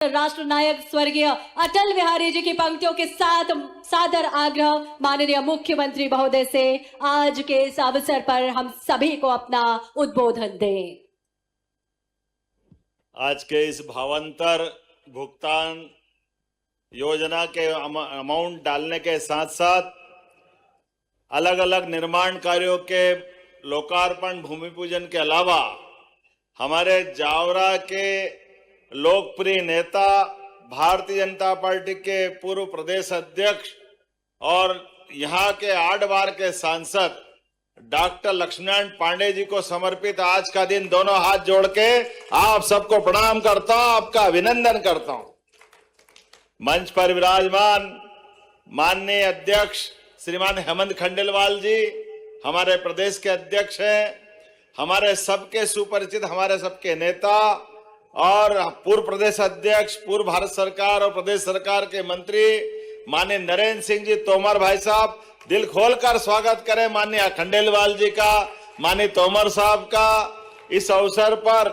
राष्ट्र नायक स्वर्गीय अटल बिहारी जी की पंक्तियों के साथ सादर आग्रह माननीय मुख्यमंत्री महोदय से आज के इस अवसर पर हम सभी को अपना उद्बोधन दें। आज के इस भावांतर भुगतान योजना के अमाउंट डालने के साथ साथ अलग अलग निर्माण कार्यों के लोकार्पण भूमि पूजन के अलावा हमारे जावरा के लोकप्रिय नेता भारतीय जनता पार्टी के पूर्व प्रदेश अध्यक्ष और यहाँ के 8 बार के सांसद डॉक्टर लक्ष्मण पांडे जी को समर्पित आज का दिन दोनों हाथ जोड़ के आप सबको प्रणाम करता हूं, आपका अभिनंदन करता हूं। मंच पर विराजमान माननीय अध्यक्ष श्रीमान हेमंत खंडेलवाल जी हमारे प्रदेश के अध्यक्ष हैं, हमारे सबके सुपरिचित हमारे सबके नेता और पूर्व प्रदेश अध्यक्ष, पूर्व भारत सरकार और प्रदेश सरकार के मंत्री माननीय नरेंद्र सिंह जी तोमर भाई साहब, दिल खोलकर स्वागत करें माननीय खंडेलवाल जी का, माननीय तोमर साहब का। इस अवसर पर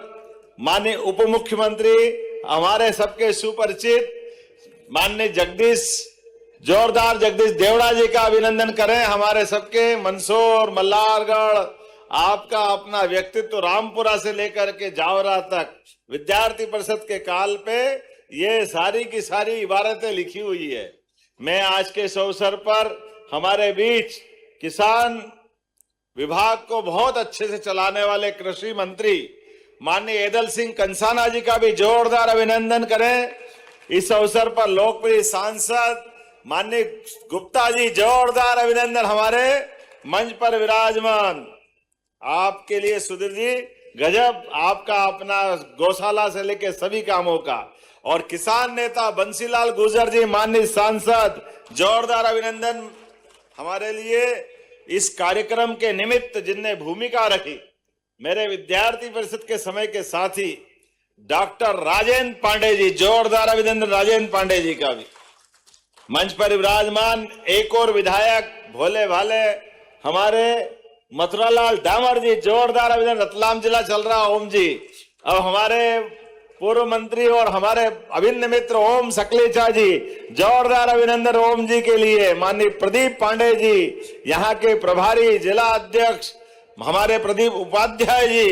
माननीय उप मुख्यमंत्री हमारे सबके सुपरिचित माननीय जोरदार जगदीश देवड़ा जी का अभिनंदन करें। हमारे सबके मंदसौर, मल्हारगढ़, आपका अपना व्यक्तित्व रामपुरा से लेकर के जावरा तक विद्यार्थी परिषद के काल पे ये सारी की सारी इबारतें लिखी हुई है। मैं आज के इस अवसर पर हमारे बीच किसान विभाग को बहुत अच्छे से चलाने वाले कृषि मंत्री माननीय एदल सिंह कंसाना जी का भी जोरदार अभिनंदन करें। इस अवसर पर लोकप्रिय सांसद माननीय गुप्ता जी, जोरदार अभिनंदन। हमारे मंच पर विराजमान आपके लिए सुधीर जी, गजब आपका अपना गौशाला से लेकर सभी कामों का। और किसान नेता बंसीलाल गुर्जर जी माननीय सांसद, जोरदार अभिनंदन हमारे लिए इस कार्यक्रम के निमित्त जिनने भूमिका रखी। मेरे विद्यार्थी परिषद के समय के साथी डॉक्टर राजेंद्र पांडे जी, जोरदार अभिनंदन राजेंद्र पांडे जी का भी। मंच पर विराजमान एक और विधायक भोले भाले हमारे मथुरालाल डामर जी, जोरदार अभिनंदन। रतलाम जिला चल रहा ओम जी। अब हमारे पूर्व मंत्री और हमारे अभिन्न मित्र ओम सकलेचा जी, जोरदार अभिनंदन ओम जी के लिए। माननीय प्रदीप पांडे जी, यहाँ के प्रभारी जिला अध्यक्ष हमारे प्रदीप उपाध्याय जी,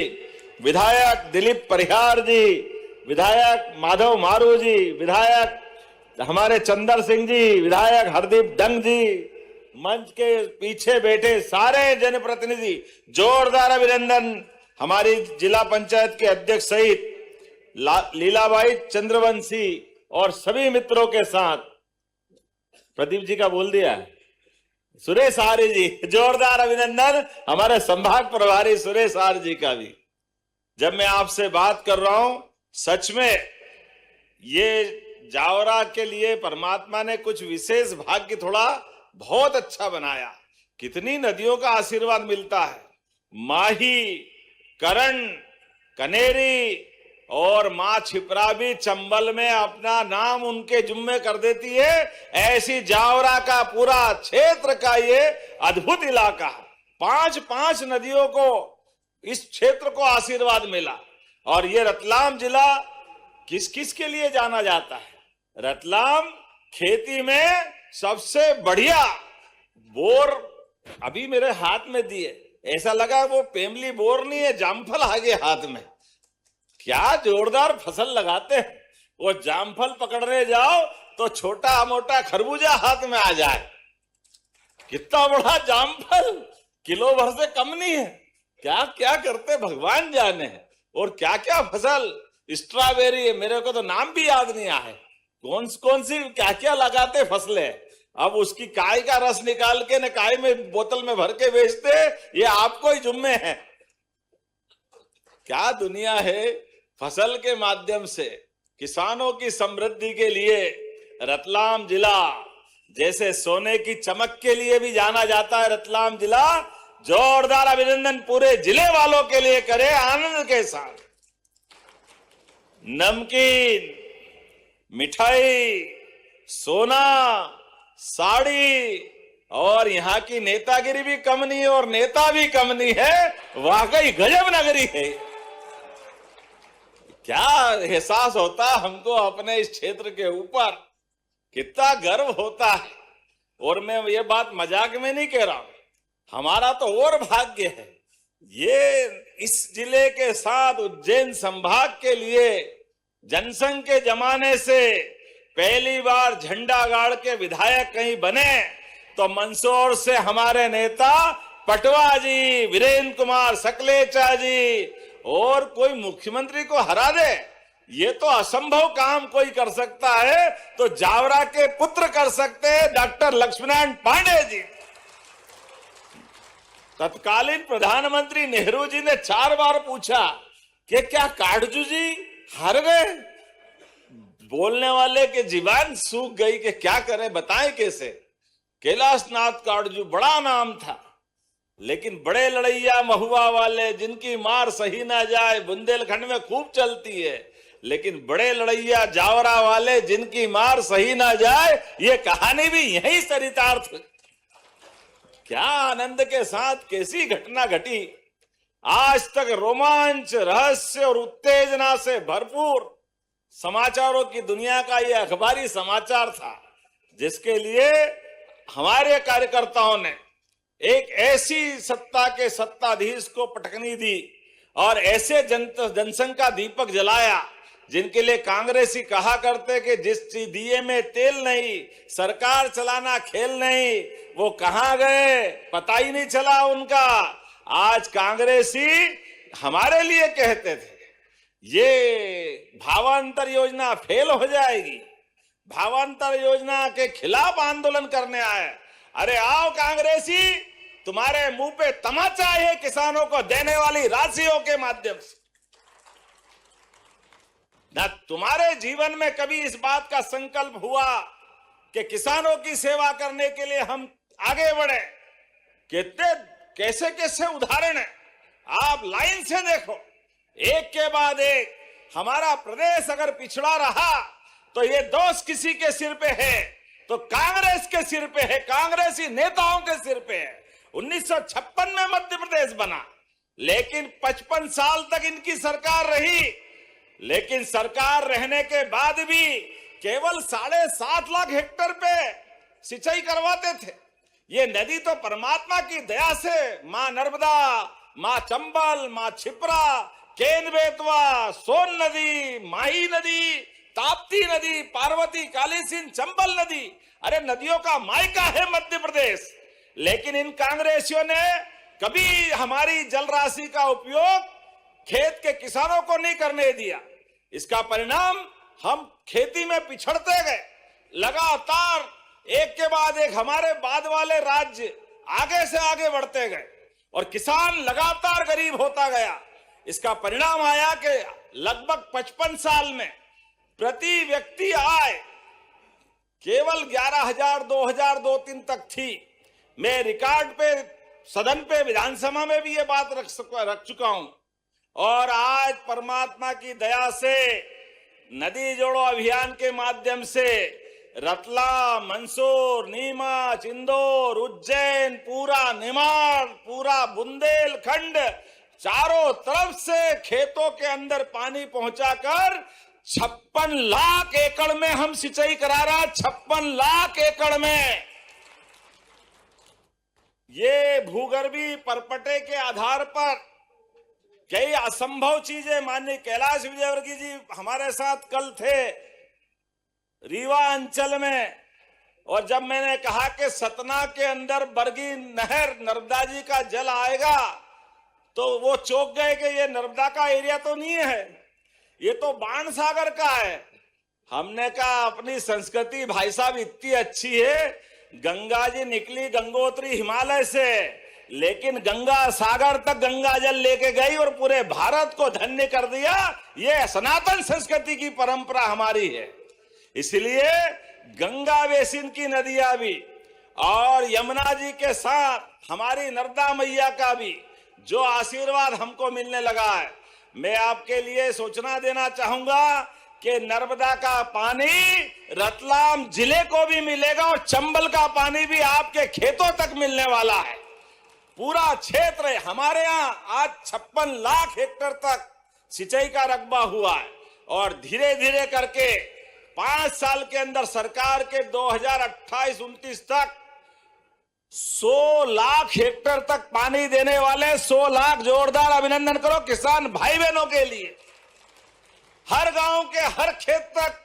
विधायक दिलीप परिहार जी, विधायक माधव मारू जी, विधायक हमारे चंदर सिंह जी, विधायक हरदीप डंग जी, मंच के पीछे बैठे सारे जनप्रतिनिधि, जोरदार अभिनंदन। हमारी जिला पंचायत के अध्यक्ष सहित लीलाबाई चंद्रवंशी और सभी मित्रों के साथ प्रदीप जी का बोल दिया, सुरेश आर्य जी, जोरदार अभिनंदन। हमारे संभाग प्रभारी सुरेश आर्य जी का भी। जब मैं आपसे बात कर रहा हूं, सच में ये जावरा के लिए परमात्मा ने कुछ विशेष भाग्य थोड़ा बहुत अच्छा बनाया। कितनी नदियों का आशीर्वाद मिलता है। माही, करण, कनेरी और मां छिपरा भी चंबल में अपना नाम उनके जुम्मे कर देती है। ऐसी जावरा का पूरा क्षेत्र का ये अद्भुत इलाका है। 5 नदियों को इस क्षेत्र को आशीर्वाद मिला। और ये रतलाम जिला किस किस के लिए जाना जाता है? रतलाम खेती में सबसे बढ़िया बोर अभी मेरे हाथ में दिए, ऐसा लगा वो पेमली बोर नहीं है, जामफल आगे हाथ में। क्या जोरदार फसल लगाते हैं। वो जामफल पकड़ने जाओ तो छोटा मोटा खरबूजा हाथ में आ जाए। कितना बड़ा जामफल, किलो भर से कम नहीं है। क्या क्या करते भगवान जाने हैं। और क्या क्या फसल, स्ट्रॉबेरी, मेरे को तो नाम भी याद नहीं आए, कौन सी क्या क्या लगाते फसलें। अब उसकी काय का रस निकाल के न काय में बोतल में भर के बेचते, ये आपको ही जुम्मे है। क्या दुनिया है। फसल के माध्यम से किसानों की समृद्धि के लिए रतलाम जिला जैसे सोने की चमक के लिए भी जाना जाता है। रतलाम जिला, जोरदार अभिनंदन पूरे जिले वालों के लिए करें आनंद के साथ। नमकीन, मिठाई, सोना, साड़ी और यहाँ की नेतागिरी भी कम नहीं है और नेता भी कम नहीं है। वाकई गजब नगरी है। क्या एहसास होता हमको अपने इस क्षेत्र के ऊपर, कितना गर्व होता है। और मैं ये बात मजाक में नहीं कह रहा हूं, हमारा तो और भाग्य है, ये इस जिले के साथ उज्जैन संभाग के लिए जनसंघ के जमाने से पहली बार झंडा गाड़ के विधायक कहीं बने तो मंदसौर से हमारे नेता पटवा जी, वीरेंद्र कुमार सकलेचा जी और कोई मुख्यमंत्री को हरा दे, ये तो असंभव काम कोई कर सकता है तो जावरा के पुत्र कर सकते हैं, डॉक्टर लक्ष्मीनारायण पांडे जी। तत्कालीन प्रधानमंत्री नेहरू जी ने 4 बार पूछा कि क्या काटजू जी हार गए। बोलने वाले के जीवान सूख गई कि क्या करें, बताएं कैसे। कैलाशनाथ काटजू बड़ा नाम था, लेकिन बड़े लड़ैया महुआ वाले जिनकी मार सही ना जाए बुंदेलखंड में खूब चलती है, लेकिन बड़े लड़ैया जावरा वाले जिनकी मार सही ना जाए, ये कहानी भी यही चरितार्थ। क्या आनंद के साथ कैसी घटना घटी। आज तक रोमांच, रहस्य और उत्तेजना से भरपूर समाचारों की दुनिया का ये अखबारी समाचार था, जिसके लिए हमारे कार्यकर्ताओं ने एक ऐसी सत्ता के सत्ताधीश को पटकनी दी और ऐसे जनसंघ का दीपक जलाया जिनके लिए कांग्रेसी कहा करते कि जिस दिए में तेल नहीं, सरकार चलाना खेल नहीं, वो कहां गए पता ही नहीं चला उनका। आज कांग्रेसी हमारे लिए कहते थे ये भावांतर योजना फेल हो जाएगी, भावांतर योजना के खिलाफ आंदोलन करने आए। अरे आओ कांग्रेसी, तुम्हारे मुंह पे तमाचा है किसानों को देने वाली राशियों के माध्यम से। ना तुम्हारे जीवन में कभी इस बात का संकल्प हुआ कि किसानों की सेवा करने के लिए हम आगे बढ़े। कितने कैसे कैसे उदाहरण है, आप लाइन से देखो, एक के बाद एक। हमारा प्रदेश अगर पिछड़ा रहा तो ये दोष किसी के सिर पे है, तो कांग्रेस के सिर पे है, कांग्रेसी नेताओं के सिर पे है। 1956 में मध्य प्रदेश बना, लेकिन 55 साल तक इनकी सरकार रही, लेकिन सरकार रहने के बाद भी केवल 7.5 लाख हेक्टेयर पे सिंचाई करवाते थे। ये नदी तो परमात्मा की दया से मां नर्मदा, मां चंबल, मां छिप्रा, केन बेतवा, सोन नदी, माही नदी, ताप्ती नदी, पार्वती, काली सिंध, चंबल नदी, अरे नदियों का मायका है मध्य प्रदेश। लेकिन इन कांग्रेसियों ने कभी हमारी जल राशि का उपयोग खेत के किसानों को नहीं करने दिया। इसका परिणाम हम खेती में पिछड़ते गए। लगातार एक के बाद एक हमारे बाद वाले राज्य आगे से आगे बढ़ते गए और किसान लगातार गरीब होता गया। इसका परिणाम आया कि लगभग 55 साल में प्रति व्यक्ति आय केवल 11,000, 2,000, 2-3 तक थी। मैं रिकॉर्ड पे सदन पे विधानसभा में भी ये बात रख चुका हूं। और आज परमात्मा की दया से नदी जोड़ो अभियान के माध्यम से रतलाम, मंदसौर, नीमच, इंदौर, उज्जैन, पूरा निमाड़, पूरा बुंदेलखंड, चारों तरफ से खेतों के अंदर पानी पहुंचाकर 56 लाख एकड़ में हम सिंचाई करा रहा। 56 लाख एकड़ में ये भूगर्भी परपटे के आधार पर कई असंभव चीजें। माननीय कैलाश विजयवर्गीय जी हमारे साथ कल थे रीवा अंचल में, और जब मैंने कहा कि सतना के अंदर बरगी नहर नर्मदा जी का जल आएगा तो वो चौंक गए कि ये नर्मदा का एरिया तो नहीं है, ये तो बाण सागर का है। हमने कहा अपनी संस्कृति भाई साहब इतनी अच्छी है, गंगा जी निकली गंगोत्री हिमालय से, लेकिन गंगा सागर तक गंगा जल लेके गई और पूरे भारत को धन्य कर दिया। ये सनातन संस्कृति की परंपरा हमारी है। इसलिए गंगा बेसिन की नदियां भी और यमुना जी के साथ हमारी नर्मदा मैया का भी जो आशीर्वाद हमको मिलने लगा है, मैं आपके लिए सूचना देना चाहूंगा कि नर्मदा का पानी रतलाम जिले को भी मिलेगा और चंबल का पानी भी आपके खेतों तक मिलने वाला है। पूरा क्षेत्र हमारे यहाँ आज 56 लाख हेक्टेयर तक सिंचाई का रकबा हुआ है। और धीरे धीरे करके 5 साल के अंदर सरकार के 2028-29 तक 100 लाख हेक्टेयर तक पानी देने वाले 100 लाख जोरदार अभिनंदन करो किसान भाई बहनों के लिए। हर गांव के हर खेत तक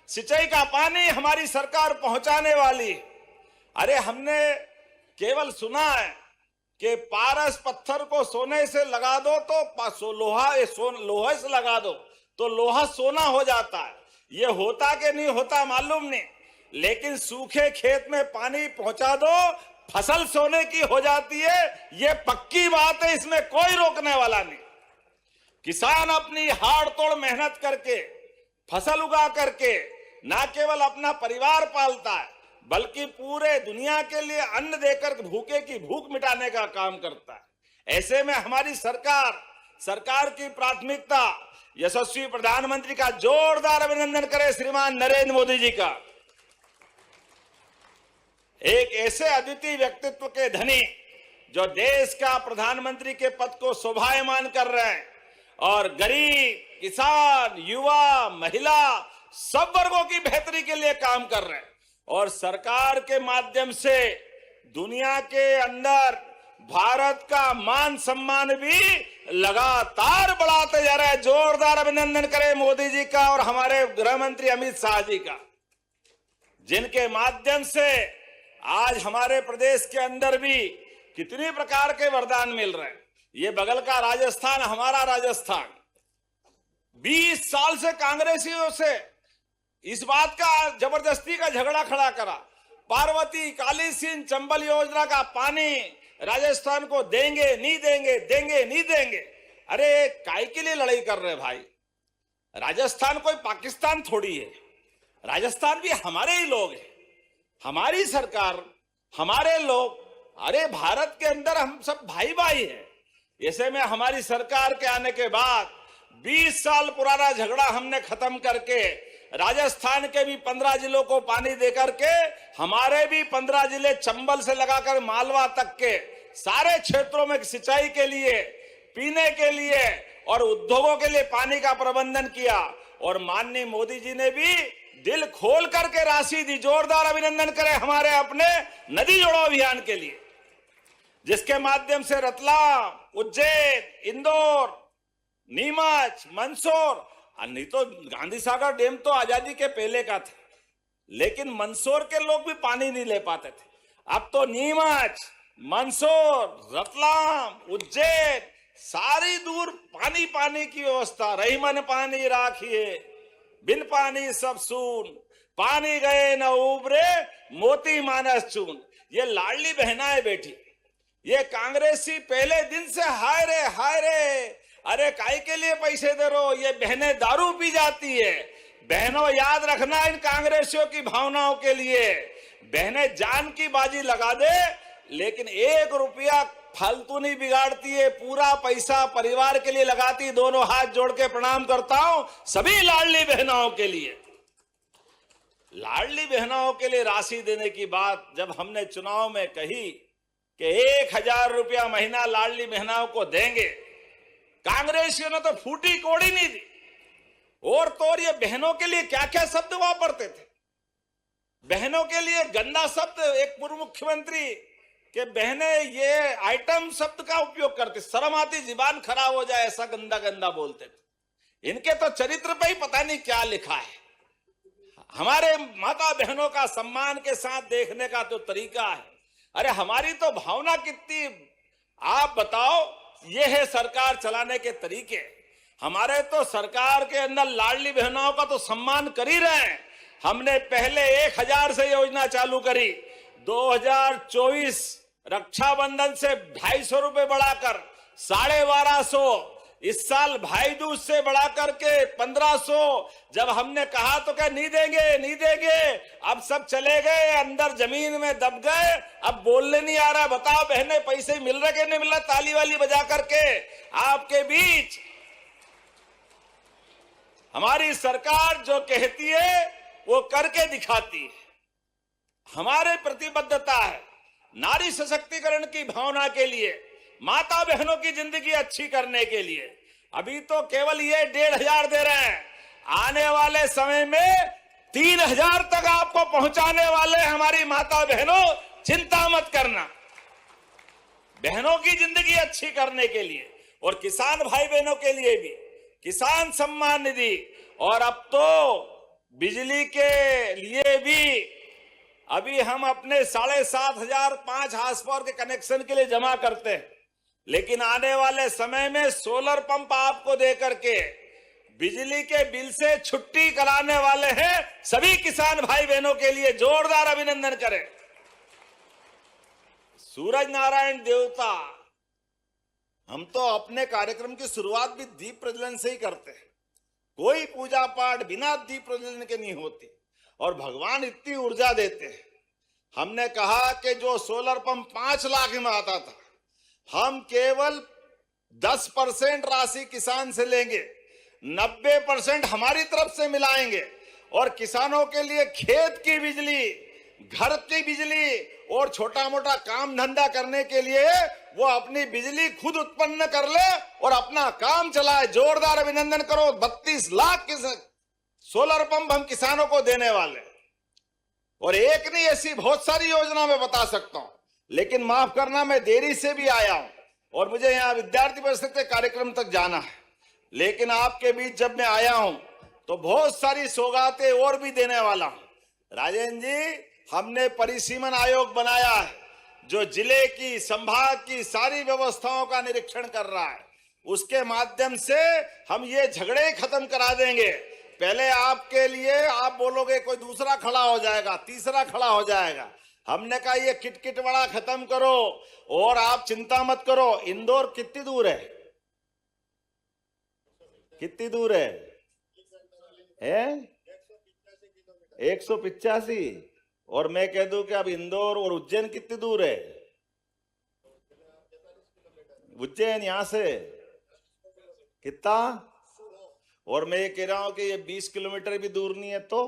सिंचाई का पानी हमारी सरकार पहुंचाने वाली। अरे हमने केवल सुना है कि पारस पत्थर को सोने से लगा दो तो लोहे से लगा दो तो लोहा सोना हो जाता है। ये होता कि नहीं होता मालूम नहीं, लेकिन सूखे खेत में पानी पहुंचा दो फसल सोने की हो जाती है। ये पक्की बात है, इसमें कोई रोकने वाला नहीं। किसान अपनी हाड़ तोड़ मेहनत करके फसल उगा करके ना केवल अपना परिवार पालता है बल्कि पूरे दुनिया के लिए अन्न देकर भूखे की भूख मिटाने का काम करता है। ऐसे में हमारी सरकार की प्राथमिकता यशस्वी प्रधानमंत्री का जोरदार अभिनंदन करें श्रीमान नरेंद्र मोदी जी का। एक ऐसे अद्वितीय व्यक्तित्व के धनी जो देश का प्रधानमंत्री के पद को शोभायमान कर रहे हैं और गरीब, किसान, युवा, महिला सब वर्गों की बेहतरी के लिए काम कर रहे हैं और सरकार के माध्यम से दुनिया के अंदर भारत का मान सम्मान भी लगातार बढ़ाते जा रहे हैं। जोरदार अभिनंदन करें मोदी जी का और हमारे गृह मंत्री अमित शाह जी का, जिनके माध्यम से आज हमारे प्रदेश के अंदर भी कितनी प्रकार के वरदान मिल रहे हैं। ये बगल का राजस्थान, हमारा राजस्थान 20 साल से कांग्रेसियों से इस बात का जबरदस्ती का झगड़ा खड़ा करा, पार्वती, काली सिंध, चंबल योजना का पानी राजस्थान को देंगे नहीं देंगे, देंगे नहीं देंगे। अरे काय के लिए लड़ाई कर रहे भाई? राजस्थान कोई पाकिस्तान थोड़ी है, राजस्थान भी हमारे ही लोग हैं, हमारी सरकार, हमारे लोग। अरे भारत के अंदर हम सब भाई भाई हैं। ऐसे में हमारी सरकार के आने के बाद 20 साल पुराना झगड़ा हमने खत्म करके राजस्थान के भी 15 जिलों को पानी देकर के हमारे भी 15 जिले चंबल से लगाकर मालवा तक के सारे क्षेत्रों में सिंचाई के लिए, पीने के लिए और उद्योगों के लिए पानी का प्रबंधन किया। और माननीय मोदी जी ने भी दिल खोल करके राशि दी। जोरदार अभिनंदन करें हमारे अपने नदी जोड़ो अभियान के लिए, जिसके माध्यम से रतलाम, उज्जैन, इंदौर, नीमच, मंदसौर, नहीं तो गांधी सागर डैम तो आजादी के पहले का था, लेकिन मंदसौर के लोग भी पानी नहीं ले पाते थे। अब तो नीमच, मंदसौर, रतलाम, उज्जैन सारी दूर पानी पानी की व्यवस्था। रहीमन पानी राखिए, बिन पानी सब सून, पानी गए न उबरे, मोती मानस चून। ये लाडली बहनाएं बेटी, ये कांग्रेसी पहले दिन से हाय रे, अरे काय के लिए पैसे दे रहो? ये बहनें दारू पी जाती है। बहनों याद रखना इन कांग्रेसियों की भावनाओं के लिए, बहनें जान की बाजी लगा दे लेकिन 1 रुपया फालतू नहीं बिगाड़ती है, पूरा पैसा परिवार के लिए लगाती। दोनों हाथ जोड़ के प्रणाम करता हूं सभी लाडली बहनों के लिए। लाडली बहनों के लिए राशि देने की बात जब हमने चुनाव में कही कि 1000 रुपया महीना लाडली बहनों को देंगे, कांग्रेसियों ने तो फूटी कोड़ी नहीं दी। और तो और ये बहनों के लिए क्या क्या शब्द वापरते थे। बहनों के लिए गंदा शब्द, एक पूर्व मुख्यमंत्री के बहने ये आइटम शब्द का उपयोग करते, शर्म आती, जुबान खराब हो जाए ऐसा गंदा गंदा बोलते थे। इनके तो चरित्र पे ही पता नहीं क्या लिखा है। हमारे माता बहनों का सम्मान के साथ देखने का तो तरीका है। अरे हमारी तो भावना कितनी, आप बताओ। ये है सरकार चलाने के तरीके। हमारे तो सरकार के अंदर लाडली बहनों का तो सम्मान कर ही रहे हैं। हमने पहले 1000 से योजना चालू करी, 2024 रक्षाबंधन से 250 रुपए बढ़ाकर 1250, इस साल भाई दूज से बढ़ा करके 1500। जब हमने कहा तो क्या नहीं देंगे, अब सब चले गए अंदर जमीन में दब गए, अब बोलने नहीं आ रहा। बताओ बहने पैसे मिल रहे कि नहीं मिल रहा? ताली वाली बजा करके आपके बीच हमारी सरकार जो कहती है वो करके दिखाती है। हमारे प्रतिबद्धता है नारी सशक्तिकरण की भावना के लिए, माता बहनों की जिंदगी अच्छी करने के लिए। अभी तो केवल ये 1500 दे रहे हैं, आने वाले समय में 3000 तक आपको पहुंचाने वाले हमारी माता बहनों, चिंता मत करना। बहनों की जिंदगी अच्छी करने के लिए और किसान भाई बहनों के लिए भी किसान सम्मान निधि, और अब तो बिजली के लिए भी अभी हम अपने 7,500 5 हाउस पावर के कनेक्शन के लिए जमा करते हैं, लेकिन आने वाले समय में सोलर पंप आपको दे करके बिजली के बिल से छुट्टी कराने वाले हैं। सभी किसान भाई बहनों के लिए जोरदार अभिनंदन करें। सूरज नारायण देवता, हम तो अपने कार्यक्रम की शुरुआत भी दीप प्रज्वलन से ही करते हैं। कोई पूजा पाठ बिना दीप प्रज्वलन के नहीं होती, और भगवान इतनी ऊर्जा देते हैं। हमने कहा कि जो सोलर पंप 5 लाख में आता था, हम केवल 10% राशि किसान से लेंगे, 90% हमारी तरफ से मिलाएंगे, और किसानों के लिए खेत की बिजली, घर की बिजली और छोटा मोटा काम धंधा करने के लिए वो अपनी बिजली खुद उत्पन्न कर ले और अपना काम चलाए। जोरदार अभिनंदन करो। 32 लाख सोलर पंप हम किसानों को देने वाले, और एक नहीं, ऐसी बहुत सारी योजना मैं बता सकता हूं, लेकिन माफ करना मैं देरी से भी आया हूं और मुझे यहां विद्यार्थी परिषद के कार्यक्रम तक जाना है। लेकिन आपके बीच जब मैं आया हूं तो बहुत सारी सौगातें और भी देने वाला हूं। राजेंद्र जी, हमने परिसीमन आयोग बनाया है जो जिले की, संभाग की सारी व्यवस्थाओं का निरीक्षण कर रहा है। उसके माध्यम से हम ये झगड़े खत्म करा देंगे। पहले आपके लिए आप बोलोगे, कोई दूसरा खड़ा हो जाएगा, तीसरा खड़ा हो जाएगा। हमने कहा ये किटकिट वाला खत्म करो, और आप चिंता मत करो। इंदौर कितनी दूर है? कितनी दूर है? 185। और मैं कह दूं कि अब इंदौर और उज्जैन कितनी दूर है? उज्जैन यहां से कितना? और मैं ये कह रहा हूं कि ये 20 किलोमीटर भी दूर नहीं है। तो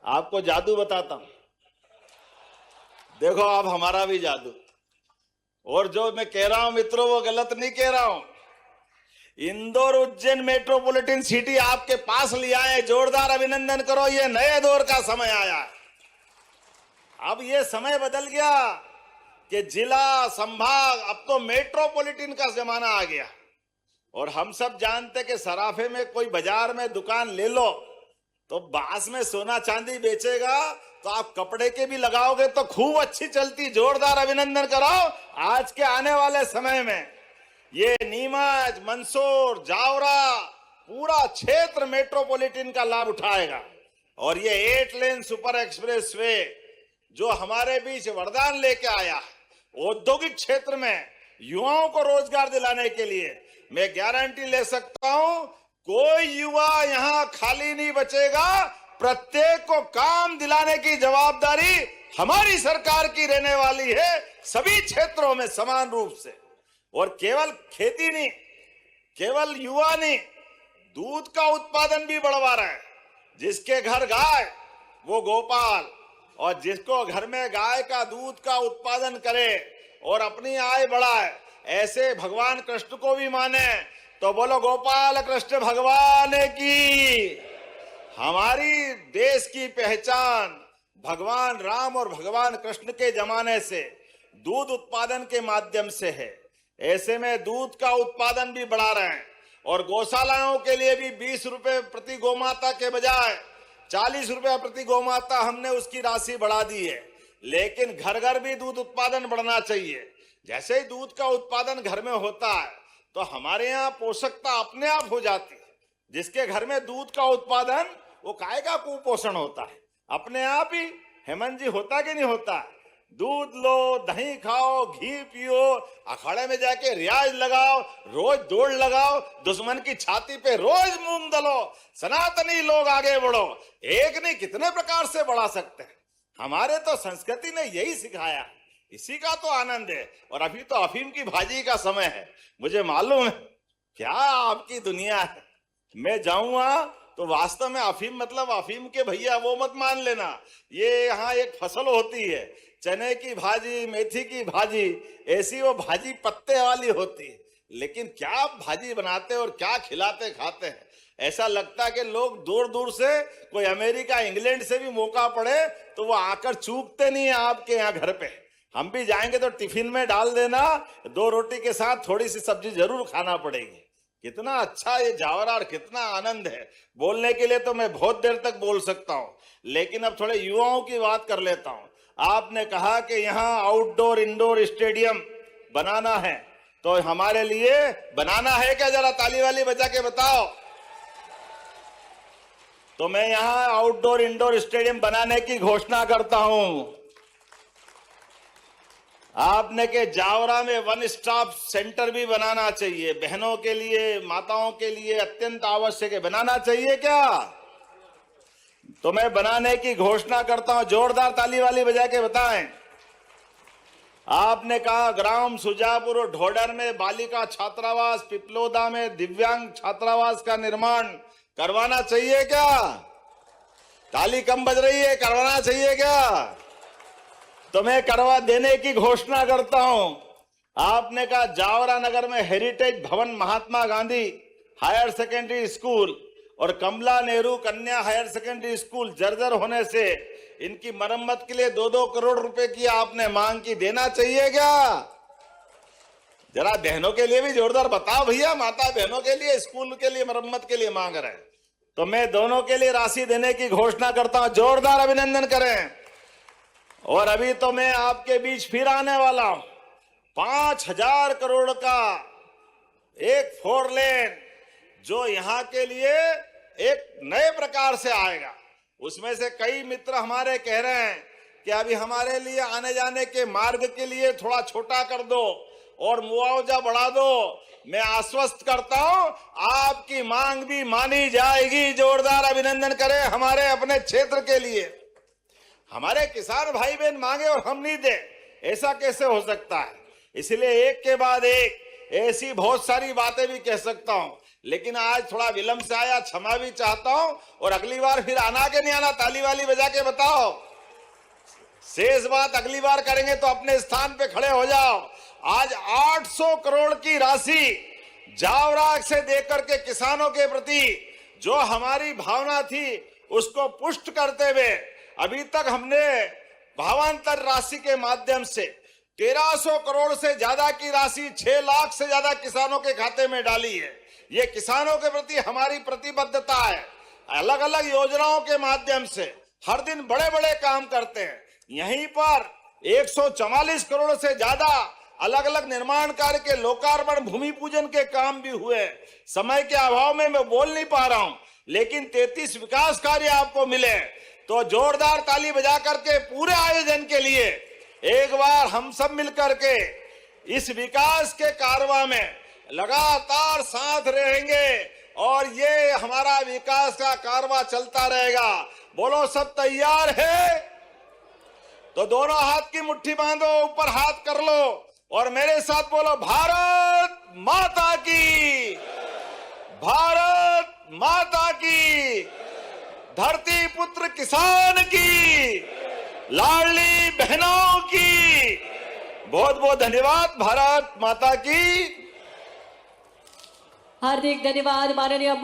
आपको जादू बताता हूं, देखो आप हमारा भी जादू। और जो मैं कह रहा हूं मित्रों, वो गलत नहीं कह रहा हूं। इंदौर उज्जैन मेट्रोपॉलिटन सिटी आपके पास ले आए। जोरदार अभिनंदन करो। ये नए दौर का समय आया है। अब ये समय बदल गया कि जिला, संभाग, अब तो मेट्रोपॉलिटन का जमाना आ गया। और हम सब जानते कि सराफे में कोई बाजार में दुकान ले लो तो बांस में सोना चांदी बेचेगा, तो आप कपड़े के भी लगाओगे तो खूब अच्छी चलती। जोरदार अभिनंदन कराओ। आज के आने वाले समय में ये नीमच, मंदसौर, जावरा पूरा क्षेत्र मेट्रोपॉलिटन का लाभ उठाएगा। और ये 8 लेन सुपर एक्सप्रेस वे जो हमारे बीच वरदान लेके आया, औद्योगिक क्षेत्र में युवाओं को रोजगार दिलाने के लिए, मैं गारंटी ले सकता हूं कोई युवा यहां खाली नहीं बचेगा। प्रत्येक को काम दिलाने की जवाबदारी हमारी सरकार की रहने वाली है, सभी क्षेत्रों में समान रूप से। और केवल खेती नहीं, केवल युवा नहीं, दूध का उत्पादन भी बढ़वा रहा है। जिसके घर गाय वो गोपाल, और जिसको घर में गाय का दूध का उत्पादन करे और अपनी आय बढ़ाए, ऐसे भगवान कृष्ण को भी माने तो बोलो गोपाल कृष्ण भगवान की। हमारी देश की पहचान भगवान राम और भगवान कृष्ण के जमाने से दूध उत्पादन के माध्यम से है। ऐसे में दूध का उत्पादन भी बढ़ा रहे हैं, और गौशालाओं के लिए भी 20 रुपए प्रति गौमाता के बजाय 40 रुपए प्रति गौमाता हमने उसकी राशि बढ़ा दी है। लेकिन घर घर भी दूध उत्पादन बढ़ना चाहिए। जैसे ही दूध का उत्पादन घर में होता है तो हमारे यहाँ पोषकता अपने आप हो जाती है। जिसके घर में दूध का उत्पादन, वो काय का कुपोषण होता है अपने आप ही। हेमंत जी, होता कि नहीं होता? दूध लो, दही खाओ, घी पियो, अखाड़े में जाके रियाज लगाओ, रोज दौड़ लगाओ, दुश्मन की छाती पे रोज मूंग दलो, सनातनी लोग आगे बढ़ो। एक नहीं, कितने प्रकार से बढ़ा सकते हैं। हमारे तो संस्कृति ने यही सिखाया, इसी का तो आनंद है। और अभी तो अफीम की भाजी का समय है, मुझे मालूम है क्या आपकी दुनिया है। मैं जाऊंगा तो वास्तव में अफीम मतलब अफीम के भैया वो मत मान लेना। ये यहाँ एक फसल होती है, चने की भाजी, मेथी की भाजी, ऐसी वो भाजी पत्ते वाली होती है। लेकिन क्या भाजी बनाते और क्या खिलाते खाते हैं। ऐसा लगता है कि लोग दूर दूर से, कोई अमेरिका इंग्लैंड से भी मौका पड़े तो वो आकर चूकते नहीं है आपके यहाँ घर पे। हम भी जाएंगे तो टिफिन में डाल देना, 2 रोटी के साथ थोड़ी सी सब्जी जरूर खाना पड़ेगी। कितना अच्छा ये जावरा और कितना आनंद है। बोलने के लिए तो मैं बहुत देर तक बोल सकता हूँ, लेकिन अब थोड़े युवाओं की बात कर लेता हूँ। आपने कहा कि यहाँ आउटडोर इंडोर स्टेडियम बनाना है, तो हमारे लिए बनाना है क्या? जरा ताली वाली बजा के बताओ। तो मैं यहाँ आउटडोर इंडोर स्टेडियम बनाने की घोषणा करता हूं। आपने के जावरा में 1 स्टॉप सेंटर भी बनाना चाहिए, बहनों के लिए, माताओं के लिए अत्यंत आवश्यक है। बनाना चाहिए क्या? तो मैं बनाने की घोषणा करता हूं। जोरदार ताली वाली बजा के बताएं। आपने कहा ग्राम सुजापुर और ढोडर में बालिका छात्रावास, पिपलोदा में दिव्यांग छात्रावास का निर्माण करवाना चाहिए क्या? ताली कम बज रही है, करवाना चाहिए क्या? तो मैं करवा देने की घोषणा करता हूं। आपने कहा जावरा नगर में हेरिटेज भवन Mahatma Gandhi higher secondary school और कमला नेहरू कन्या हायर सेकेंडरी स्कूल जर्जर होने से इनकी मरम्मत के लिए 2-2 करोड़ रुपए की आपने मांग की, देना चाहिए क्या? जरा बहनों के लिए भी जोरदार बताओ भैया। माता बहनों के लिए, स्कूल के लिए, मरम्मत के लिए मांग रहे हैं, तो मैं दोनों के लिए राशि देने की घोषणा करता हूं। जोरदार अभिनंदन करें। और अभी तो मैं आपके बीच फिर आने वाला हूं। 5,000 करोड़ का एक 4 लेन जो यहां के लिए एक नए प्रकार से आएगा। उसमें से कई मित्र हमारे कह रहे हैं कि अभी हमारे लिए आने जाने के मार्ग के लिए थोड़ा छोटा कर दो और मुआवजा बढ़ा दो। मैं आश्वस्त करता हूं आपकी मांग भी मानी जाएगी। जोरदार अभिनंदन करें हमारे अपने क्षेत्र के लिए। हमारे किसान भाई बहन मांगे और हम नहीं दे, ऐसा कैसे हो सकता है? इसलिए एक के बाद एक ऐसी बहुत सारी बातें भी कह सकता हूं, लेकिन आज थोड़ा विलंब से आया, क्षमा भी चाहता हूं। और अगली बार फिर आना के नहीं आना, ताली वाली बजा के बताओ। शेष बात अगली बार करेंगे, तो अपने स्थान पे खड़े हो जाओ। आज 800 करोड़ की राशि जावरा से देकर के किसानों के प्रति जो हमारी भावना थी उसको पुष्ट करते हुए अभी तक हमने भावांतर राशि के माध्यम से 1300 करोड़ से ज्यादा की राशि 6 लाख से ज्यादा किसानों के खाते में डाली है। ये किसानों के प्रति हमारी प्रतिबद्धता है। अलग अलग योजनाओं के माध्यम से हर दिन बड़े बड़े काम करते हैं। यहीं पर 144 करोड़ से ज्यादा अलग अलग निर्माण कार्य के लोकार्पण, भूमि पूजन के काम भी हुए। समय के अभाव में मैं बोल नहीं पा रहा हूं, लेकिन 33 विकास कार्य आपको मिले। तो जोरदार ताली बजा करके पूरे आयोजन के लिए एक बार हम सब मिलकर के इस विकास के कारवां में लगातार साथ रहेंगे और ये हमारा विकास का कारवां चलता रहेगा। बोलो सब तैयार है? तो दोनों हाथ की मुट्ठी बांधो, ऊपर हाथ कर लो और मेरे साथ बोलो भारत माता की, भारत माता की, धरती पुत्र किसान की, लाडली बहनों की। बहुत बहुत धन्यवाद। भारत माता की। हार्दिक धन्यवाद माननीय